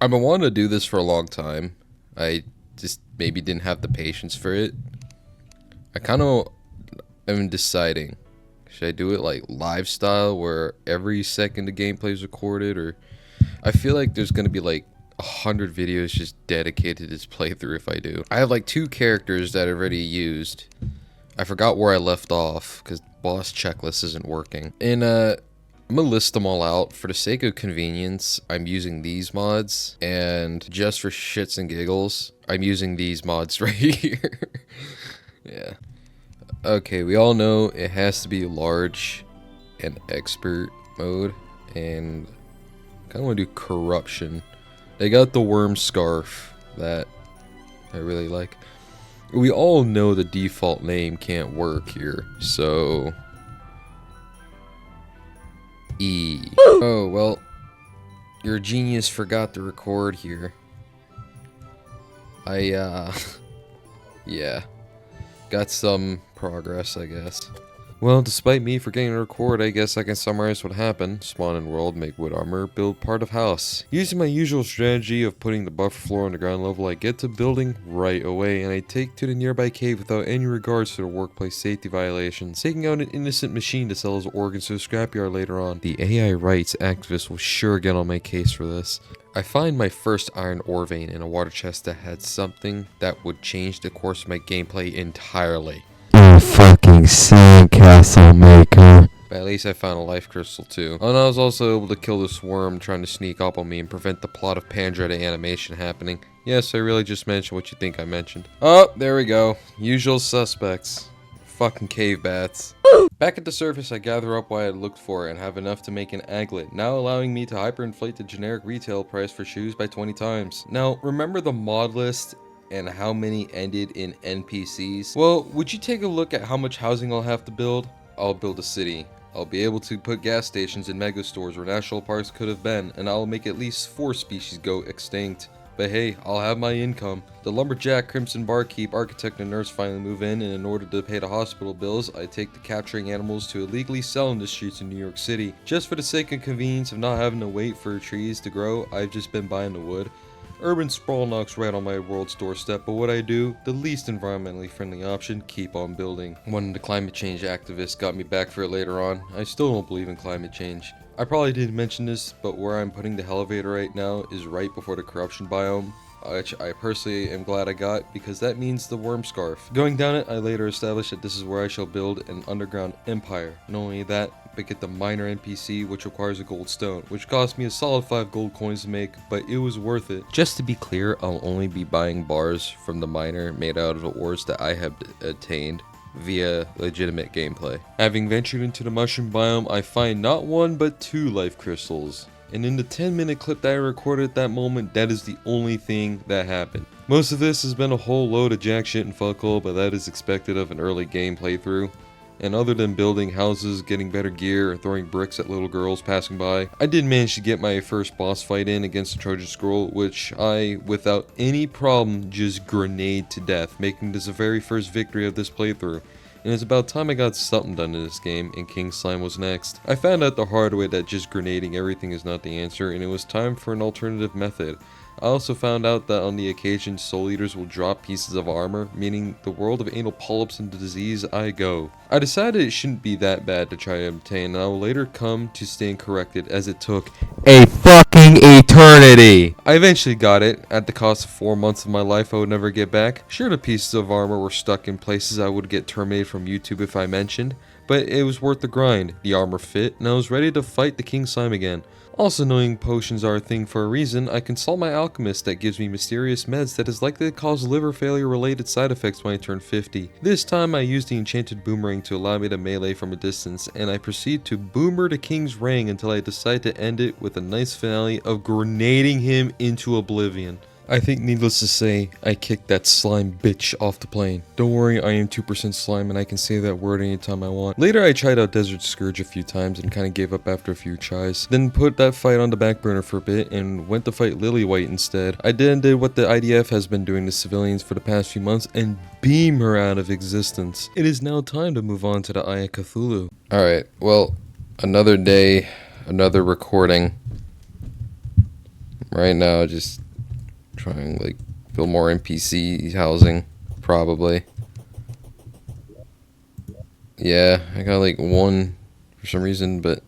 I've been wanting to do this for a long time. I just maybe didn't have the patience for it. I kind of am deciding. Should I do it like live style where every second the gameplay is recorded, or I feel like there's going to be like 100 videos just dedicated to this playthrough if I do. I have like 2 characters that I've already used. I forgot where I left off because boss checklist isn't working. And I'm gonna list them all out. For the sake of convenience, I'm using these mods, and just for shits and giggles, I'm using these mods right here. Yeah. Okay, we all know it has to be large and expert mode, and I kinda wanna do corruption. They got the worm scarf that I really like. We all know the default name can't work here, so E. Oh, well, your genius forgot to record here. Yeah, got some progress, I guess. Well, despite me forgetting to record, I guess I can summarize what happened. Spawn in world, make wood armor, build part of house. Using my usual strategy of putting the buffer floor on the ground level, I get to building right away, and I take to the nearby cave without any regards to the workplace safety violations, taking out an innocent machine to sell his organs to a scrapyard later on. The AI rights activists will sure get on my case for this. I find my first iron ore vein in a water chest that had something that would change the course of my gameplay entirely. You fucking sandcastle maker. But at least I found a life crystal too. And I was also able to kill this worm trying to sneak up on me and prevent the plot of Pandra animation happening. Yes, I really just mentioned what you think I mentioned. Oh, there we go. Usual suspects. Fucking cave bats. Back at the surface, I gather up what I had looked for and have enough to make an aglet, now allowing me to hyperinflate the generic retail price for shoes by 20 times. Now, remember the mod list and how many ended in NPCs? Well, would you take a look at how much housing I'll have to build? I'll build a city. I'll be able to put gas stations and mega stores where national parks could have been, and I'll make at least 4 species go extinct. But hey, I'll have my income. The lumberjack, crimson barkeep, architect, and nurse finally move in, and in order to pay the hospital bills, I take the capturing animals to illegally sell in the streets of New York City. Just for the sake and convenience of not having to wait for trees to grow, I've just been buying the wood. Urban sprawl knocks right on my world's doorstep, but what I do, the least environmentally friendly option, keep on building. One of the climate change activists got me back for it later on. I still don't believe in climate change. I probably didn't mention this, but where I'm putting the elevator right now is right before the corruption biome, which I personally am glad I got because that means the worm scarf. Going down it, I later established that this is where I shall build an underground empire. Not only that, but get the miner NPC, which requires a gold stone, which cost me a solid 5 gold coins to make, but it was worth it. Just to be clear, I'll only be buying bars from the miner made out of the ores that I have attained via legitimate gameplay. Having ventured into the mushroom biome, I find not 1 but 2 life crystals. And in the 10-minute clip that I recorded at that moment, that is the only thing that happened. Most of this has been a whole load of jack shit and fuck all, but that is expected of an early game playthrough. And other than building houses, getting better gear, or throwing bricks at little girls passing by, I did manage to get my first boss fight in against the Trojan Scroll, which I, without any problem, just grenade to death, making this the very first victory of this playthrough. And it's about time I got something done in this game, and King Slime was next. I found out the hard way that just grenading everything is not the answer, and it was time for an alternative method. I also found out that on the occasion Soul Eaters will drop pieces of armor, meaning the world of anal polyps and disease I go. I decided it shouldn't be that bad to try to obtain, and I will later come to stand corrected as it took A fucking eternity. I eventually got it, at the cost of 4 months of my life I would never get back. Sure, the pieces of armor were stuck in places I would get terminated from YouTube if I mentioned, but it was worth the grind. The armor fit, and I was ready to fight the King Slime again. Also, knowing potions are a thing for a reason, I consult my alchemist that gives me mysterious meds that is likely to cause liver failure related side effects when I turn 50. This time I use the enchanted boomerang to allow me to melee from a distance, and I proceed to boomer the king's ring until I decide to end it with a nice finale of grenading him into oblivion. I think needless to say, I kicked that slime bitch off the plane. Don't worry, I am 2% slime and I can say that word anytime I want. Later I tried out Desert Scourge a few times and kinda gave up after a few tries. Then put that fight on the back burner for a bit and went to fight Lilywhite instead. I then did what the IDF has been doing to civilians for the past few months and beam her out of existence. It is now time to move on to the Eye of Cthulhu. Alright, well, another day, another recording. Right now, just trying like build more NPC housing, probably. Yeah, I got like one for some reason, but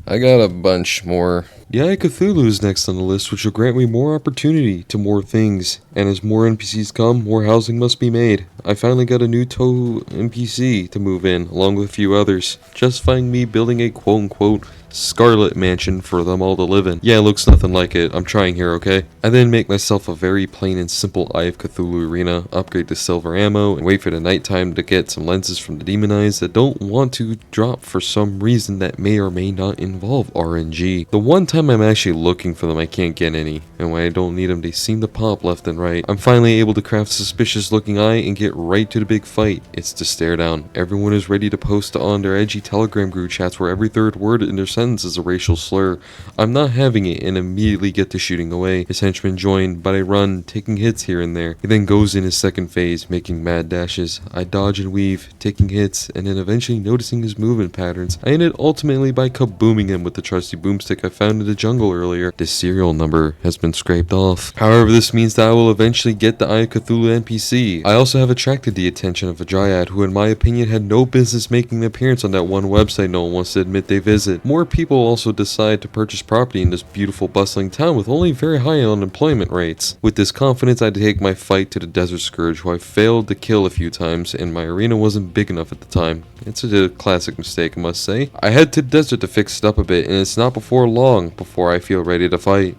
I got a bunch more. The Eye of Cthulhu is next on the list, which will grant me more opportunity to more things. And as more NPCs come, more housing must be made. I finally got a new Tohu NPC to move in, along with a few others, justifying me building a quote-unquote Scarlet Mansion for them all to live in. Yeah, it looks nothing like it. I'm trying here, okay? I then make myself a very plain and simple Eye of Cthulhu arena, upgrade to silver ammo, and wait for the nighttime to get some lenses from the demon eyes that don't want to drop for some reason that may or may not involve RNG. The one time I'm actually looking for them, I can't get any, and when I don't need them, they seem to pop left and right. I'm finally able to craft a suspicious looking eye and get right to the big fight. It's to stare down. Everyone is ready to post on their edgy Telegram group chats where every third word in their sentence is a racial slur. I'm not having it and immediately get to shooting away. His henchmen join, but I run, taking hits here and there. He then goes in his second phase, making mad dashes. I dodge and weave, taking hits, and then eventually noticing his movement patterns. I ended ultimately by kabooming him with the trusty boomstick I found in the jungle earlier. The serial number has been scraped off. However, this means that I will eventually get the Eye of Cthulhu NPC. I also have attracted the attention of a dryad who in my opinion had no business making an appearance on that one website no one wants to admit they visit. More people also decide to purchase property in this beautiful bustling town with only very high unemployment rates. With this confidence I take my fight to the Desert Scourge, who I failed to kill a few times and my arena wasn't big enough at the time. It's a classic mistake, I must say. I head to the desert to fix it up a bit, and it's not before long before I feel ready to fight.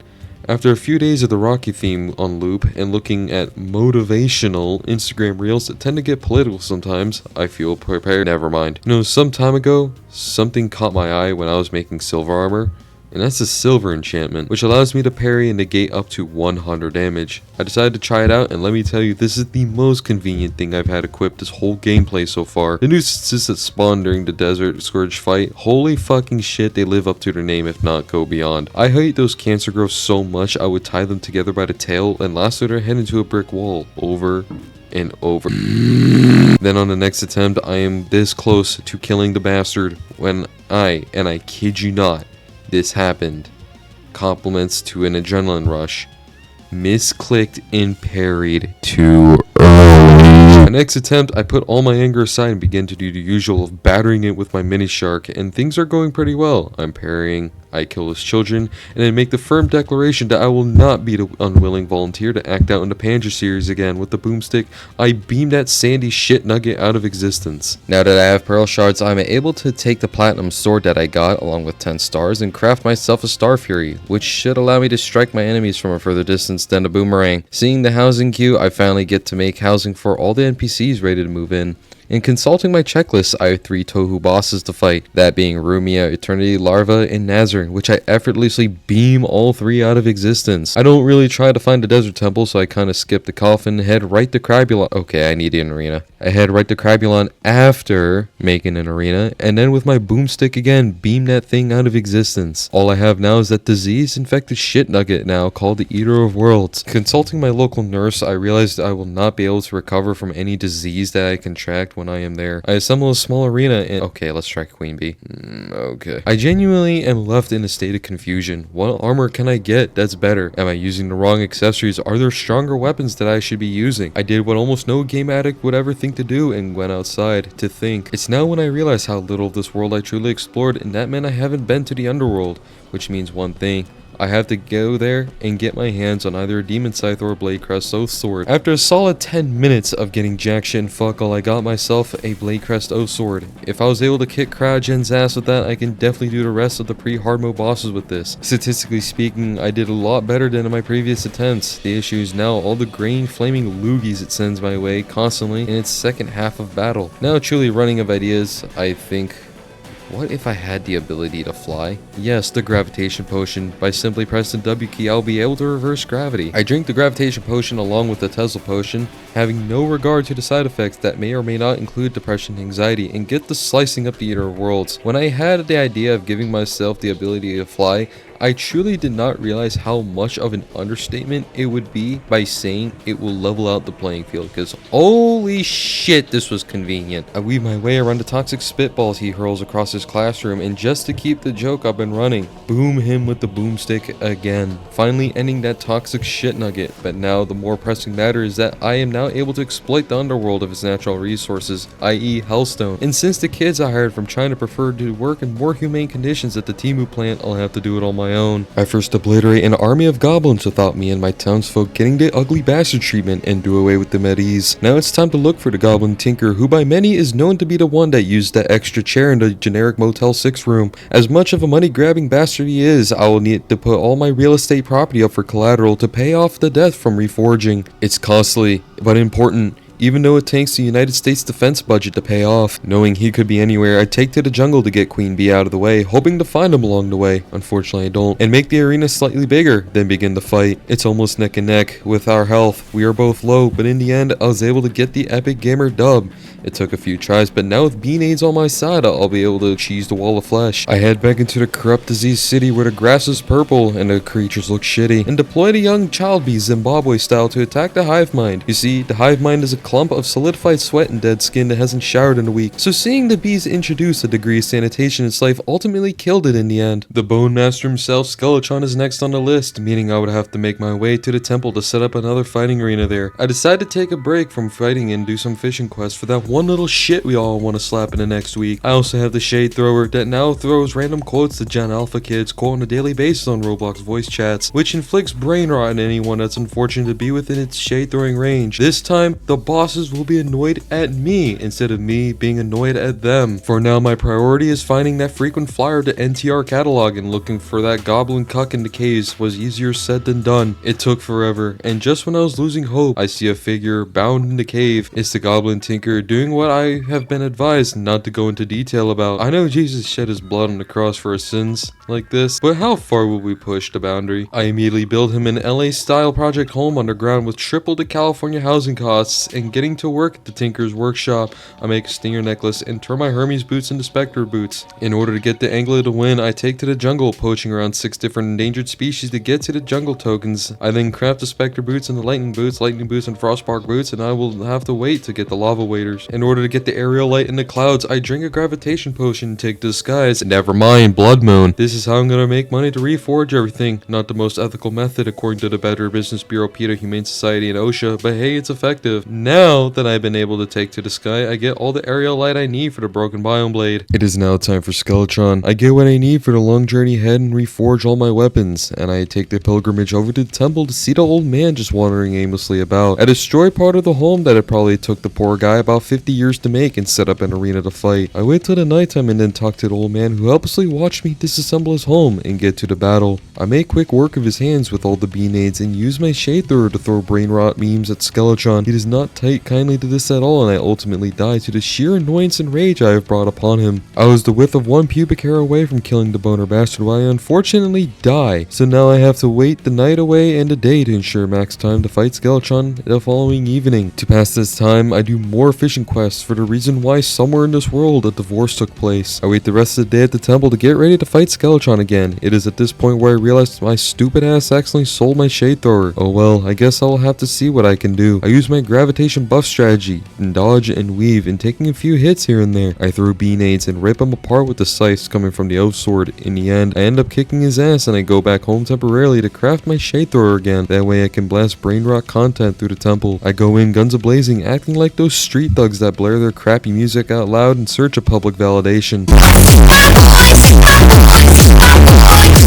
After a few days of the Rocky theme on loop and looking at motivational Instagram reels that tend to get political sometimes, I feel prepared. Never mind. You know, some time ago, something caught my eye when I was making silver armor, and that's a silver enchantment, which allows me to parry and negate up to 100 damage. I decided to try it out, and let me tell you, this is the most convenient thing I've had equipped this whole gameplay so far. The nuisances that spawn during the Desert Scourge fight, holy fucking shit, they live up to their name if not go beyond. I hate those cancer growths so much I would tie them together by the tail and lasso their head into a brick wall, over and over. Then on the next attempt, I am this close to killing the bastard when and I kid you not, this happened. Compliments to an adrenaline rush. Misclicked and parried too early. My next attempt, I put all my anger aside and began to do the usual of battering it with my mini shark, and things are going pretty well. I'm parrying, I kill his children, and then make the firm declaration that I will not be the unwilling volunteer to act out in the Panja series again. With the boomstick, I beam that sandy shit nugget out of existence. Now that I have pearl shards, I'm able to take the platinum sword that I got, along with 10 stars, and craft myself a Star Fury, which should allow me to strike my enemies from a further distance than a boomerang. Seeing the housing queue, I finally get to make housing for all the NPCs ready to move in. In consulting my checklist, I have 3 Tohu bosses to fight, that being Rumia, Eternity Larva, and Nazarene, which I effortlessly beam all 3 out of existence. I don't really try to find a desert temple, so I kinda skip the coffin and head right to Crabulon. Okay, I need an arena. I head right to Crabulon after making an arena, and then with my boomstick again, beam that thing out of existence. All I have now is that disease-infected shit nugget now called the Eater of Worlds. Consulting my local nurse, I realized I will not be able to recover from any disease that I contract when I am there. I assemble a small arena and... Okay, let's try Queen Bee. Okay. I genuinely am left in a state of confusion. What armor can I get that's better? Am I using the wrong accessories? Are there stronger weapons that I should be using? I did what almost no game addict would ever think to do and went outside to think. It's now when I realize how little of this world I truly explored, and that meant I haven't been to the underworld, which means one thing. I have to go there and get my hands on either a Demon Scythe or a Blade Crest Oath Sword. After a solid 10 minutes of getting jack shit and fuck all, I got myself a Blade Crest Oath Sword. If I was able to kick CryoGen's ass with that, I can definitely do the rest of the pre-hard mode bosses with this. Statistically speaking, I did a lot better than in my previous attempts. The issue is now all the green flaming loogies it sends my way constantly in its second half of battle. Now truly running of ideas, I think... What if I had the ability to fly? Yes, the gravitation potion. By simply pressing the W key, I'll be able to reverse gravity. I drink the gravitation potion along with the Tesla potion, having no regard to the side effects that may or may not include depression and anxiety, and get the slicing up the Eater of Worlds. When I had the idea of giving myself the ability to fly, I truly did not realize how much of an understatement it would be by saying it will level out the playing field, because holy shit, this was convenient. I weave my way around the toxic spitballs he hurls across his classroom, and just to keep the joke up and running, boom him with the boomstick again, finally ending that toxic shit nugget. But now the more pressing matter is that I am now able to exploit the underworld of its natural resources, i.e. Hellstone. And since the kids I hired from China prefer to work in more humane conditions at the Timu plant, I'll have to do it on my own. I first obliterate an army of goblins without me and my townsfolk getting the ugly bastard treatment and do away with them at ease. Now it's time to look for the goblin tinker, who by many is known to be the one that used that extra chair in the generic Motel 6 room. As much of a money grabbing bastard he is, I will need to put all my real estate property up for collateral to pay off the debt from reforging. It's costly, but important, even though it takes the United States defense budget to pay off. Knowing he could be anywhere, I take to the jungle to get Queen Bee out of the way, hoping to find him along the way. Unfortunately I don't, and make the arena slightly bigger, then begin the fight. It's almost neck and neck with our health. We are both low, but in the end I was able to get the epic gamer dub. It took a few tries, but now with B-nades on my side, I'll be able to cheese the wall of flesh. I head back into the corrupt diseased city where the grass is purple and the creatures look shitty, and deploy the young child bee Zimbabwe style to attack the hive mind. You see, the hive mind is a clump of solidified sweat and dead skin that hasn't showered in a week, so seeing the bees introduce a degree of sanitation in its life ultimately killed it in the end. The Bone Master himself, Skeletron, is next on the list, meaning I would have to make my way to the temple to set up another fighting arena there. I decided to take a break from fighting and do some fishing quests for that one little shit we all want to slap in the next week. I also have the Shade Thrower that now throws random quotes to Gen Alpha kids quote on a daily basis on Roblox voice chats, which inflicts brain rot on anyone that's unfortunate to be within its shade throwing range. This time, the bosses will be annoyed at me instead of me being annoyed at them. For now, my priority is finding that frequent flyer to NTR catalog, and looking for that goblin cuck in the caves was easier said than done. It took forever, and just when I was losing hope, I see a figure bound in the cave. It's the Goblin Tinker doing what I have been advised not to go into detail about. I know Jesus shed his blood on the cross for our sins like this, but how far will we push the boundary? I immediately build him an LA style project home underground with triple the California housing costs, and getting to work at the Tinker's workshop, I make a stinger necklace and turn my Hermes boots into Spectre boots. In order to get the angler to win, I take to the jungle, poaching around 6 different endangered species to get to the jungle tokens. I then craft the Spectre boots and the lightning boots and frostbark boots, and I will have to wait to get the lava waders. In order to get the aerial light in the clouds, I drink a gravitation potion and take disguise. Never mind, Blood Moon. This is how I'm gonna make money to reforge everything. Not the most ethical method according to the Better Business Bureau, PETA, Humane Society, and OSHA, but hey, it's effective. Now that I've been able to take to the sky, I get all the aerial light I need for the broken biome blade. It is now time for Skeletron. I get what I need for the long journey ahead and reforge all my weapons, and I take the pilgrimage over to the temple to see the old man just wandering aimlessly about. I destroy part of the home that it probably took the poor guy about 50 years to make and set up an arena to fight. I wait till the nighttime and then talk to the old man who helplessly watched me disassemble his home and get to the battle. I make quick work of his hands with all the B-nades and use my Shade Thrower to throw brain rot memes at Skeletron. He does not take kindly to this at all, and I ultimately die to the sheer annoyance and rage I have brought upon him. I was the width of one pubic hair away from killing the boner bastard, while I unfortunately die. So now I have to wait the night away and a day to ensure max time to fight Skeletron the following evening. To pass this time, I do more fishing quests for the reason why somewhere in this world a divorce took place. I wait the rest of the day at the temple to get ready to fight Skeletron again. It is at this point where I realized my stupid ass accidentally sold my Shade Thrower. Oh well, I guess I'll have to see what I can do. I use my gravitation buff strategy, and dodge and weave, and taking a few hits here and there. I throw B-nades and rip him apart with the scythes coming from the oath sword. In the end, I end up kicking his ass, and I go back home temporarily to craft my Shade Thrower again. That way I can blast brain rot content through the temple. I go in guns a-blazing, acting like those street thugs that blare their crappy music out loud in search of public validation.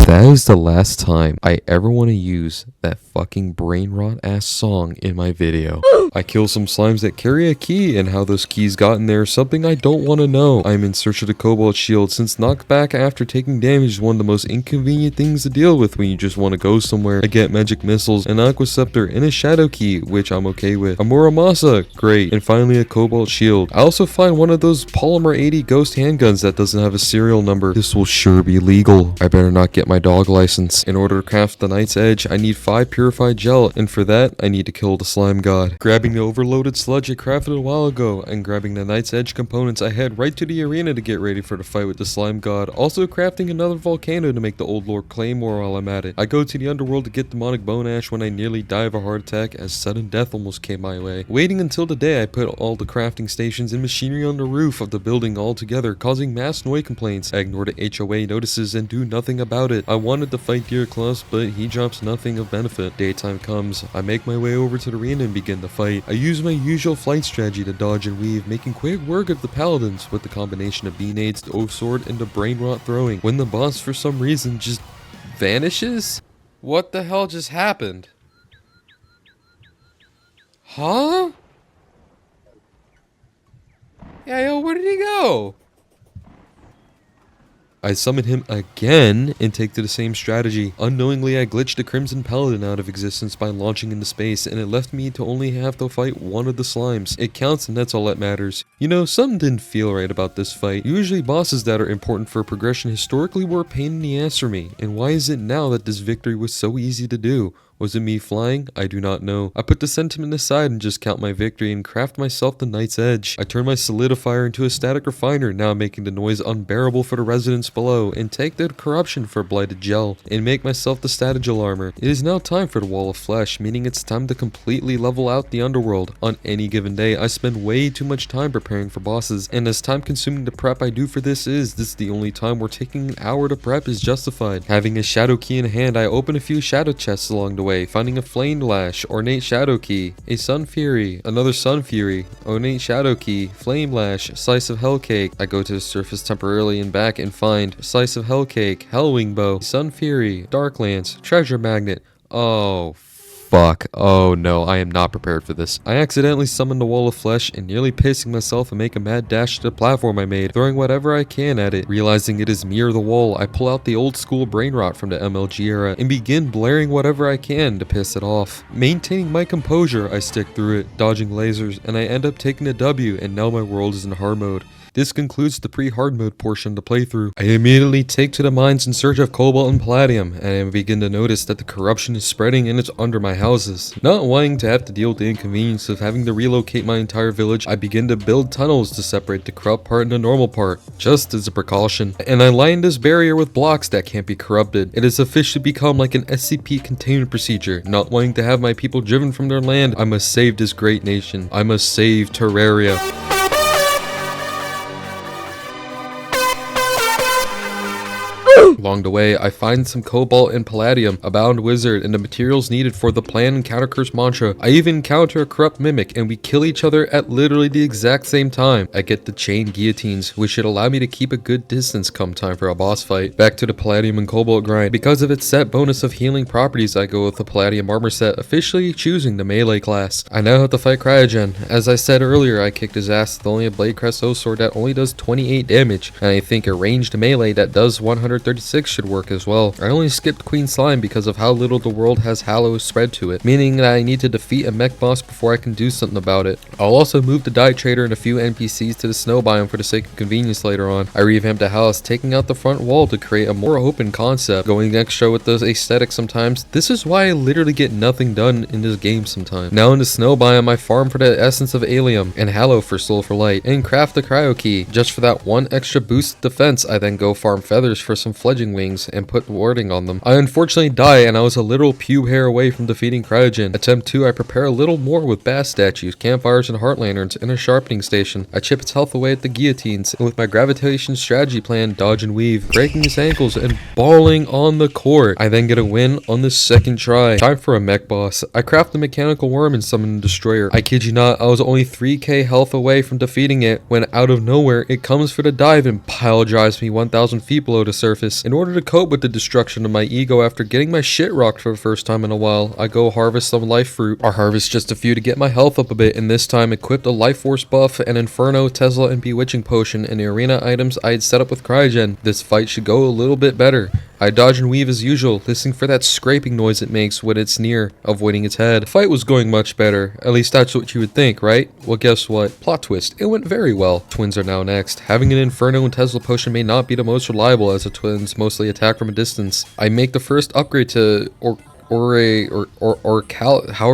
That is the last time I ever want to use that fucking brain rot ass song in my video. I kill some slimes that carry a key, and how those keys got in there is something I don't want to know. I am in search of the Cobalt Shield, since knockback after taking damage is one of the most inconvenient things to deal with when you just want to go somewhere. I get magic missiles, an Aqua Scepter, and a Shadow Key, which I'm okay with. A Muramasa, great. And finally a Cobalt Shield. I also find one of those Polymer 80 ghost handguns that doesn't have a serial number. This will sure be legal. illegal. I better not get my dog license. In order to craft the Knight's Edge, I need 5 purified gel, and for that, I need to kill the slime god. Grabbing the overloaded sludge I crafted a while ago, and grabbing the Knight's Edge components, I head right to the arena to get ready for the fight with the slime god. Also crafting another volcano to make the Old Lord Claymore while I'm at it. I go to the underworld to get demonic bone ash when I nearly die of a heart attack as sudden death almost came my way. Waiting until the day, I put all the crafting stations and machinery on the roof of the building all together, causing mass noise complaints. I ignore the HOA notices and do nothing about it. I wanted to fight Dear Klaus, but he drops nothing of benefit. Daytime comes. I make my way over to the arena and begin the fight. I use my usual flight strategy to dodge and weave, making quick work of the paladins with the combination of B-nades, the O sword, and the brain rot throwing. When the boss for some reason just vanishes? What the hell just happened? Huh? Yeah, yo, where did he go? I summon him again and take to the same strategy. Unknowingly, I glitched the Crimson Paladin out of existence by launching into space, and it left me to only have to fight one of the slimes. It counts, and that's all that matters. You know, something didn't feel right about this fight. Usually bosses that are important for progression historically were a pain in the ass for me, and why is it now that this victory was so easy to do? Was it me flying? I do not know. I put the sentiment aside and just count my victory and craft myself the Knight's Edge. I turn my solidifier into a static refiner, now making the noise unbearable for the residents below, and take the corruption for blighted gel, and make myself the Statagel armor. It is now time for the Wall of Flesh, meaning it's time to completely level out the underworld. On any given day, I spend way too much time preparing for bosses, and as time consuming the prep I do for this is the only time where taking an hour to prep is justified. Having a shadow key in hand, I open a few shadow chests along the way, finding a Flame Lash, Ornate Shadow Key, a Sun Fury, another Sun Fury, Ornate Shadow Key, Flame Lash, Slice of Hell Cake. I go to the surface temporarily and back and find Slice of Hell Cake, Hellwing Bow, Sun Fury, Dark Lance, Treasure Magnet. Oh, fuck. Oh no, I am not prepared for this. I accidentally summoned the Wall of Flesh and nearly pacing myself and make a mad dash to the platform I made, throwing whatever I can at it. Realizing it is me or the wall, I pull out the old school brain rot from the MLG era and begin blaring whatever I can to piss it off. Maintaining my composure, I stick through it, dodging lasers, and I end up taking a W, and now my world is in hard mode. This concludes the pre-hard mode portion of the playthrough. I immediately take to the mines in search of cobalt and palladium, and I begin to notice that the corruption is spreading and it's under my houses. Not wanting to have to deal with the inconvenience of having to relocate my entire village, I begin to build tunnels to separate the corrupt part and the normal part, just as a precaution. And I line this barrier with blocks that can't be corrupted. It has officially become like an SCP containment procedure. Not wanting to have my people driven from their land, I must save this great nation. I must save Terraria. Along the way, I find some cobalt and palladium, a bound wizard, and the materials needed for the plan and counter curse mantra. I even encounter a corrupt mimic, and we kill each other at literally the exact same time. I get the chain guillotines, which should allow me to keep a good distance come time for a boss fight. Back to the palladium and cobalt grind. Because of its set bonus of healing properties, I go with the palladium armor set, officially choosing the melee class. I now have to fight Cryogen. As I said earlier, I kicked his ass with only a Blade Crest O sword that only does 28 damage, and I think a ranged melee that does 136 should work as well. I only skipped Queen Slime because of how little the world has Hallow spread to it, meaning that I need to defeat a mech boss before I can do something about it. I'll also move the Dye Trader and a few NPCs to the snow biome for the sake of convenience later on. I revamped the house, taking out the front wall to create a more open concept, going extra with the aesthetic sometimes. This is why I literally get nothing done in this game sometimes. Now in the snow biome, I farm for the essence of Allium and Hallow for Soul for Light, and craft the Cryo Key. Just for that one extra boost of defense, I then go farm feathers for some fledgling wings and put wording on them. I unfortunately die, and I was a literal pube hair away from defeating Cryogen. Attempt 2, I prepare a little more with bass statues, campfires, and heart lanterns, and a sharpening station. I chip its health away at the guillotines, and with my gravitation strategy plan, dodge and weave, breaking his ankles and balling on the court. I then get a win on the second try. Time for a mech boss. I craft the mechanical worm and summon a destroyer. I kid you not, I was only 3k health away from defeating it when out of nowhere it comes for the dive and pile drives me 1,000 feet below the surface. In order to cope with the destruction of my ego after getting my shit rocked for the first time in a while, I go harvest some life fruit, or harvest just a few to get my health up a bit, and this time equipped a life force buff, an Inferno, Tesla, and Bewitching potion, and the arena items I had set up with Cryogen. This fight should go a little bit better. I dodge and weave as usual, listening for that scraping noise it makes when it's near, avoiding its head. The fight was going much better, at least that's what you would think, right? Well, guess what? Plot twist, it went very well. Twins are now next. Having an Inferno and Tesla potion may not be the most reliable, as the twins mostly attack from a distance. I make the first upgrade to however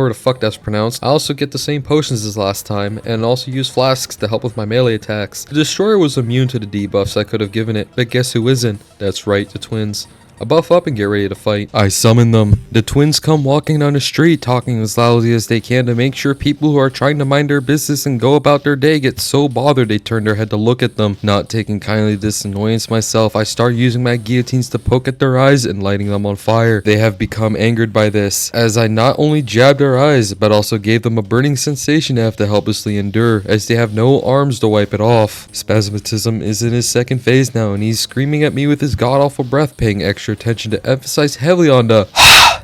the fuck that's pronounced. I also get the same potions as last time, and also use flasks to help with my melee attacks. The destroyer was immune to the debuffs I could have given it, but guess who isn't? That's right, the twins. I buff up and get ready to fight. I summon them. The twins come walking down the street, talking as loudly as they can to make sure people who are trying to mind their business and go about their day get so bothered they turn their head to look at them. Not taking kindly to this annoyance myself, I start using my guillotines to poke at their eyes and lighting them on fire. They have become angered by this, as I not only jabbed their eyes, but also gave them a burning sensation they have to helplessly endure, as they have no arms to wipe it off. Spasmatism is in his second phase now, and he's screaming at me with his god-awful breath, paying extra attention to emphasize heavily on the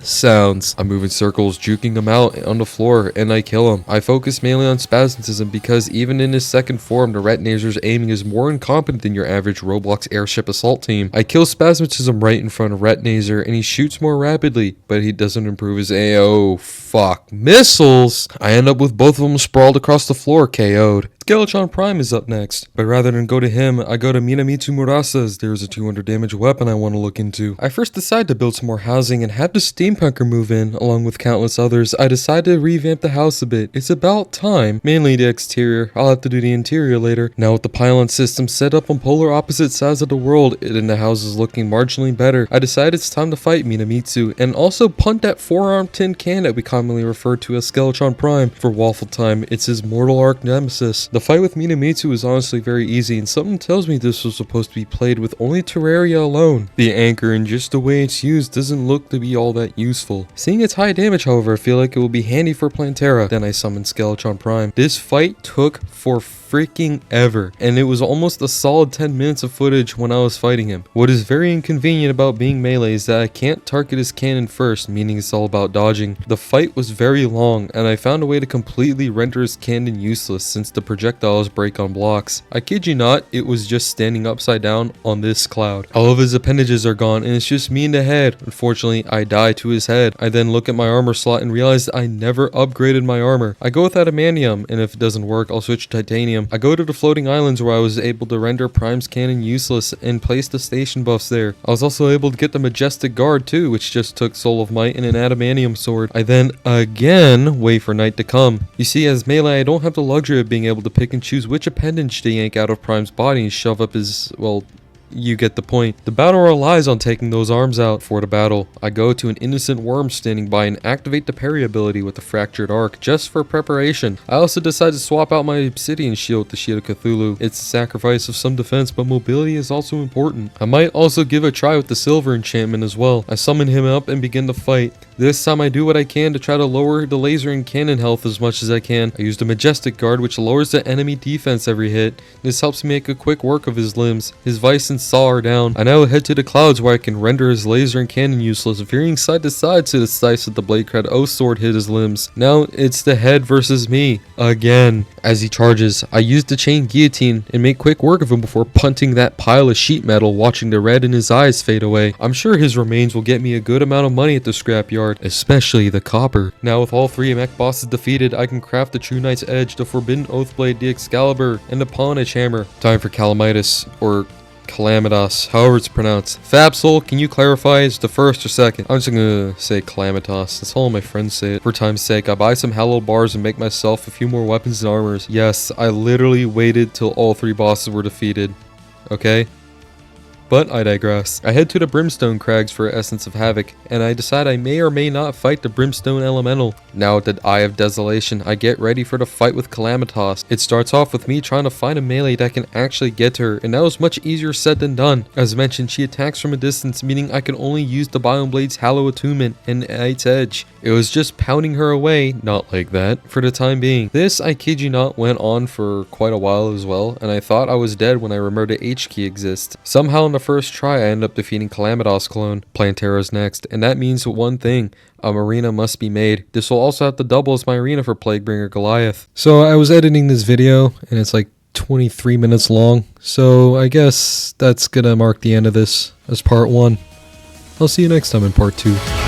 sounds. I move in circles, juking him out on the floor, and I kill him. I focus mainly on spasmatism because even in his second form, the Retinazer's aiming is more incompetent than your average Roblox airship assault team. I kill spasmatism right in front of Retinazer, and he shoots more rapidly, but he doesn't improve his AO. Fuck. Missiles! I end up with both of them sprawled across the floor, KO'd. Skeletron Prime is up next, but rather than go to him, I go to Minamitsu Murasa's. There's a 200 damage weapon I want to look into. I first decide to build some more housing and have the steampunker move in, along with countless others. I decide to revamp the house a bit. It's about time. Mainly the exterior. I'll have to do the interior later. Now with the pylon system set up on polar opposite sides of the world, and the house is looking marginally better, I decide it's time to fight Minamitsu, and also punt that four-armed tin can that we commonly refer to as Skeletron Prime. For Waffletime, it's his mortal arc nemesis. The fight with Minamitsu is honestly very easy, and something tells me this was supposed to be played with only Terraria alone. The anchor and just the way it's used doesn't look to be all that useful. Seeing its high damage, however, I feel like it will be handy for Plantera. Then I summon Skeletron Prime. This fight took for freaking ever, and it was almost a solid 10 minutes of footage when I was fighting him. What is very inconvenient about being melee is that I can't target his cannon first, meaning it's all about dodging. The fight was very long, and I found a way to completely render his cannon useless since the projectiles break on blocks. I kid you not, it was just standing upside down on this cloud. All of his appendages are gone, and it's just me in the head. Unfortunately, I die to his head. I then look at my armor slot and realize that I never upgraded my armor. I go with adamantium, and if it doesn't work, I'll switch to titanium. I go to the floating islands where I was able to render Prime's cannon useless and place the station buffs there. I was also able to get the majestic guard too, which just took Soul of Might and an adamantium sword. I then again wait for night to come. You see, as melee, I don't have the luxury of being able to pick and choose which appendage to yank out of Prime's body and shove up his, well, you get the point. The battle relies on taking those arms out. For the battle, I go to an innocent worm standing by and activate the parry ability with the fractured arc just for preparation. I also decide to swap out my obsidian shield with the Shield of Cthulhu. It's a sacrifice of some defense, but mobility is also important. I might also give a try with the silver enchantment as well. I summon him up and begin to fight. This time I do what I can to try to lower the laser and cannon health as much as I can. I use the majestic guard, which lowers the enemy defense every hit. This helps me make a quick work of his limbs. His vice and saw are down. I now head to the clouds where I can render his laser and cannon useless, veering side to side so the slice that the Bladecrad O sword hit his limbs. Now it's the head versus me again. As he charges, I use the chain guillotine and make quick work of him before punting that pile of sheet metal, watching the red in his eyes fade away. I'm sure his remains will get me a good amount of money at the scrapyard, especially the copper. Now with all three mech bosses defeated, I can craft the True Knight's Edge, the Forbidden Oathblade, the Excalibur, and the Pawnage Hammer. Time for Calamitas, or Calamitas, however it's pronounced. Fabsol, can you clarify, is the first or second? I'm just gonna say Calamitas. That's all my friends say it. For time's sake, I buy some hallowed bars and make myself a few more weapons and armors. Yes, I literally waited till all three bosses were defeated. Okay? But I digress. I head to the Brimstone Crags for Essence of Havoc, and I decide I may or may not fight the Brimstone Elemental. Now with the Eye of Desolation, I get ready for the fight with Calamitas. It starts off with me trying to find a melee that can actually get to her, and that was much easier said than done. As mentioned, she attacks from a distance, meaning I can only use the Biome Blade's Hallow Attunement and Night's Edge. It was just pounding her away, not like that, for the time being. This, I kid you not, went on for quite a while as well, and I thought I was dead when I remembered the H key exists. Somehow in the first try, I end up defeating Calamitas clone. Plantera's next, and that means one thing. A marina must be made. This will also have to double as my arena for Plaguebringer Goliath. So I was editing this video, and it's like 23 minutes long, so I guess that's gonna mark the end of this as part 1. I'll see you next time in part 2.